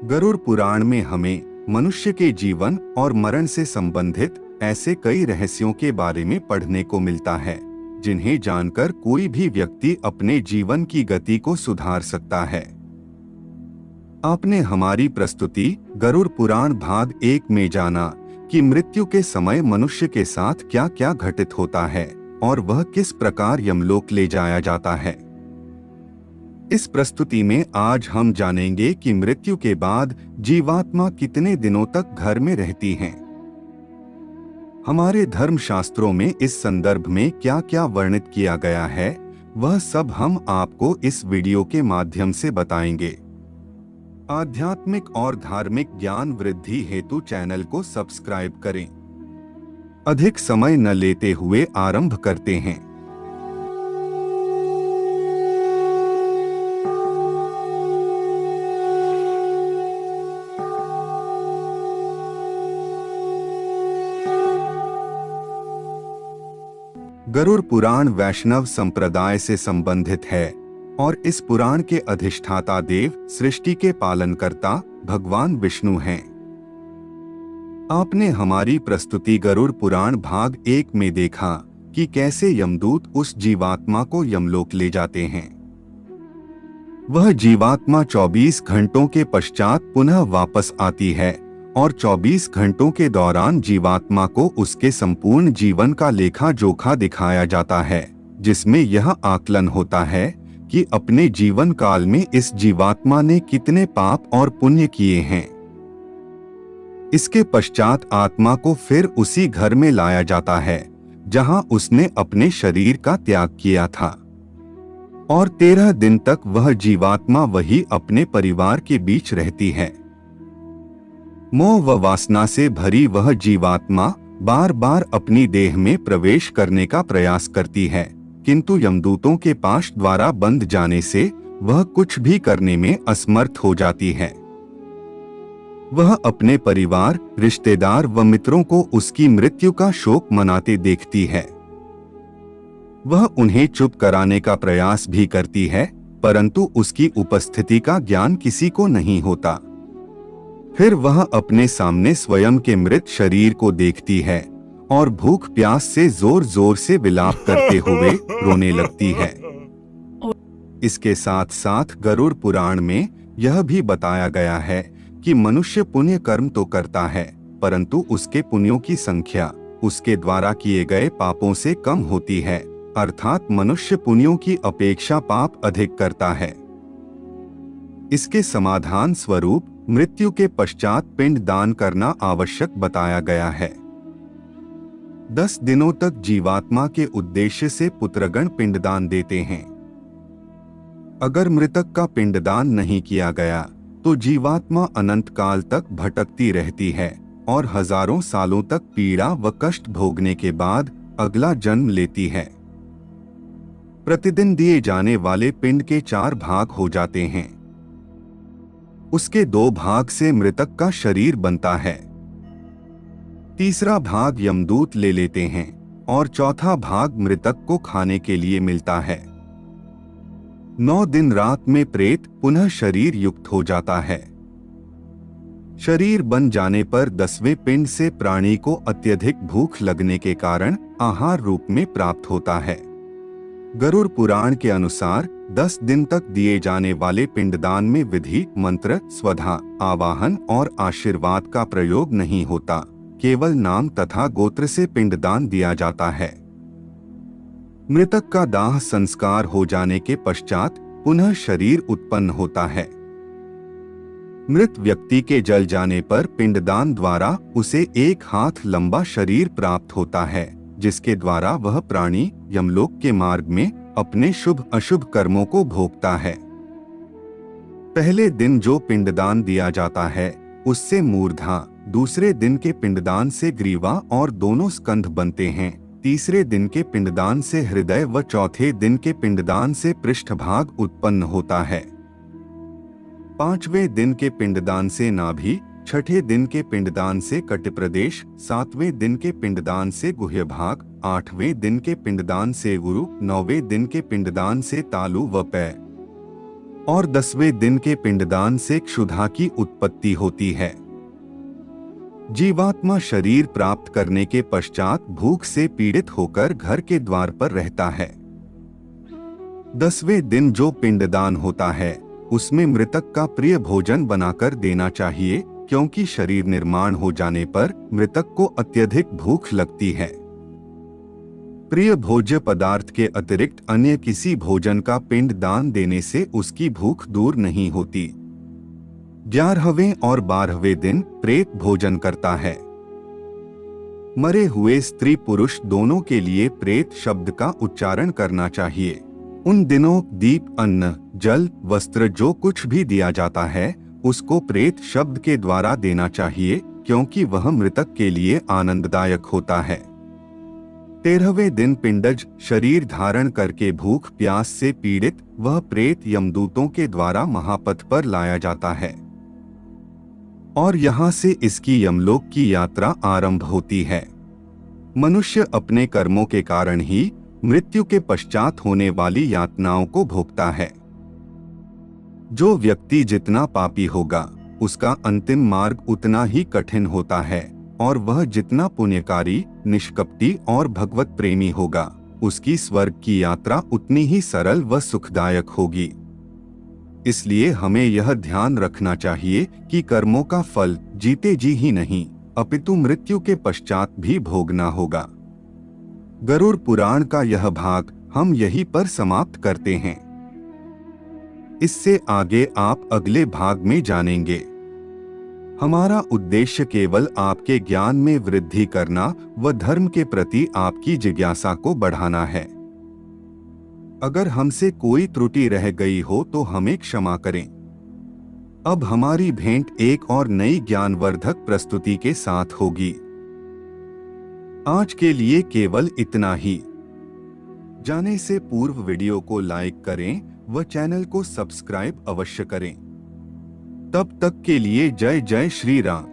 गरुड़ पुराण में हमें मनुष्य के जीवन और मरण से संबंधित ऐसे कई रहस्यों के बारे में पढ़ने को मिलता है जिन्हें जानकर कोई भी व्यक्ति अपने जीवन की गति को सुधार सकता है। आपने हमारी प्रस्तुति गरुड़ पुराण भाग 1 में जाना कि मृत्यु के समय मनुष्य के साथ क्या क्या घटित होता है और वह किस प्रकार यमलोक ले जाया जाता है। इस प्रस्तुति में आज हम जानेंगे कि मृत्यु के बाद जीवात्मा कितने दिनों तक घर में रहती हैं। हमारे धर्मशास्त्रों में इस संदर्भ में क्या क्या वर्णित किया गया है, वह सब हम आपको इस वीडियो के माध्यम से बताएंगे। आध्यात्मिक और धार्मिक ज्ञान वृद्धि हेतु चैनल को सब्सक्राइब करें। अधिक समय न लेते हुए आरंभ करते हैं। गरुड़ पुराण वैष्णव संप्रदाय से संबंधित है और इस पुराण के अधिष्ठाता देव सृष्टि के पालनकर्ता भगवान विष्णु हैं। आपने हमारी प्रस्तुति गरुड़ पुराण भाग 1 में देखा कि कैसे यमदूत उस जीवात्मा को यमलोक ले जाते हैं। वह जीवात्मा 24 घंटों के पश्चात पुनः वापस आती है और 24 घंटों के दौरान जीवात्मा को उसके संपूर्ण जीवन का लेखा जोखा दिखाया जाता है, जिसमें यह आकलन होता है कि अपने जीवन काल में इस जीवात्मा ने कितने पाप और पुण्य किए हैं। इसके पश्चात आत्मा को फिर उसी घर में लाया जाता है जहां उसने अपने शरीर का त्याग किया था और 13 दिन तक वह जीवात्मा वही अपने परिवार के बीच रहती है। मोह व वासना से भरी वह जीवात्मा बार बार अपनी देह में प्रवेश करने का प्रयास करती है, किंतु यमदूतों के पाश द्वारा बंद जाने से वह कुछ भी करने में असमर्थ हो जाती है। वह अपने परिवार, रिश्तेदार व मित्रों को उसकी मृत्यु का शोक मनाते देखती है। वह उन्हें चुप कराने का प्रयास भी करती है, परंतु उसकी उपस्थिति का ज्ञान किसी को नहीं होता। फिर वह अपने सामने स्वयं के मृत शरीर को देखती है और भूख प्यास से जोर जोर से विलाप करते हुए रोने लगती है। इसके साथ साथ गरुड़ पुराण में यह भी बताया गया है कि मनुष्य पुण्य कर्म तो करता है, परंतु उसके पुण्यों की संख्या उसके द्वारा किए गए पापों से कम होती है, अर्थात मनुष्य पुण्यों की अपेक्षा पाप अधिक करता है। इसके समाधान स्वरूप मृत्यु के पश्चात पिंड दान करना आवश्यक बताया गया है। 10 दिनों तक जीवात्मा के उद्देश्य से पुत्रगण पिंडदान देते हैं। अगर मृतक का पिंडदान नहीं किया गया तो जीवात्मा अनंत काल तक भटकती रहती है और हजारों सालों तक पीड़ा व कष्ट भोगने के बाद अगला जन्म लेती है। प्रतिदिन दिए जाने वाले पिंड के 4 भाग हो जाते हैं। उसके 2 भाग से मृतक का शरीर बनता है, तीसरा भाग यमदूत ले लेते हैं और चौथा भाग मृतक को खाने के लिए मिलता है। 9 दिन रात में प्रेत पुनः शरीर युक्त हो जाता है। शरीर बन जाने पर 10वें पिंड से प्राणी को अत्यधिक भूख लगने के कारण आहार रूप में प्राप्त होता है। गरुड़ पुराण के अनुसार 10 दिन तक दिए जाने वाले पिंडदान में विधि, मंत्र, स्वधा, आवाहन और आशीर्वाद का प्रयोग नहीं होता, केवल नाम तथा गोत्र से पिंडदान दिया जाता है। मृतक का दाह संस्कार हो जाने के पश्चात पुनः शरीर उत्पन्न होता है। मृत व्यक्ति के जल जाने पर पिंडदान द्वारा उसे 1 हाथ लंबा शरीर प्राप्त होता है, जिसके द्वारा वह प्राणी यमलोक के मार्ग में अपने शुभ अशुभ कर्मों को भोगता है। पहले दिन जो पिंडदान दिया जाता है उससे मूर्धा, दूसरे दिन के पिंडदान से ग्रीवा और दोनों स्कंध बनते हैं, तीसरे दिन के पिंडदान से हृदय व चौथे दिन के पिंडदान से पृष्ठभाग उत्पन्न होता है। 5वें दिन के पिंडदान से नाभि, छठे दिन के पिंडदान से कटिप्रदेश, 7वें दिन के पिंडदान से गुह्य भाग, 8वें दिन के पिंडदान से गुरु, 9वें दिन के पिंडदान से तालु व पैर, और 10वें दिन के पिंडदान से क्षुधा की उत्पत्ति होती है। जीवात्मा शरीर प्राप्त करने के पश्चात भूख से पीड़ित होकर घर के द्वार पर रहता है। 10वें दिन जो पिंडदान होता है उसमें मृतक का प्रिय भोजन बनाकर देना चाहिए, क्योंकि शरीर निर्माण हो जाने पर मृतक को अत्यधिक भूख लगती है। प्रिय भोज्य पदार्थ के अतिरिक्त अन्य किसी भोजन का पिंड दान देने से उसकी भूख दूर नहीं होती। 11वें और 12वें दिन प्रेत भोजन करता है। मरे हुए स्त्री पुरुष दोनों के लिए प्रेत शब्द का उच्चारण करना चाहिए। उन दिनों दीप, अन्न, जल, वस्त्र जो कुछ भी दिया जाता है उसको प्रेत शब्द के द्वारा देना चाहिए, क्योंकि वह मृतक के लिए आनंददायक होता है। 13वें दिन पिंडज शरीर धारण करके भूख प्यास से पीड़ित वह प्रेत यमदूतों के द्वारा महापथ पर लाया जाता है और यहाँ से इसकी यमलोक की यात्रा आरंभ होती है। मनुष्य अपने कर्मों के कारण ही मृत्यु के पश्चात होने वाली यातनाओं को भोगता है। जो व्यक्ति जितना पापी होगा उसका अंतिम मार्ग उतना ही कठिन होता है, और वह जितना पुण्यकारी, निष्कपटी और भगवत प्रेमी होगा उसकी स्वर्ग की यात्रा उतनी ही सरल व सुखदायक होगी। इसलिए हमें यह ध्यान रखना चाहिए कि कर्मों का फल जीते जी ही नहीं अपितु मृत्यु के पश्चात भी भोगना होगा। गरुड़ पुराण का यह भाग हम यहीं पर समाप्त करते हैं। इससे आगे आप अगले भाग में जानेंगे। हमारा उद्देश्य केवल आपके ज्ञान में वृद्धि करना व धर्म के प्रति आपकी जिज्ञासा को बढ़ाना है। अगर हमसे कोई त्रुटि रह गई हो तो हमें क्षमा करें। अब हमारी भेंट एक और नई ज्ञानवर्धक प्रस्तुति के साथ होगी। आज के लिए केवल इतना ही। जाने से पूर्व वीडियो को लाइक करें व चैनल को सब्सक्राइब अवश्य करें। तब तक के लिए जय जय श्री राम।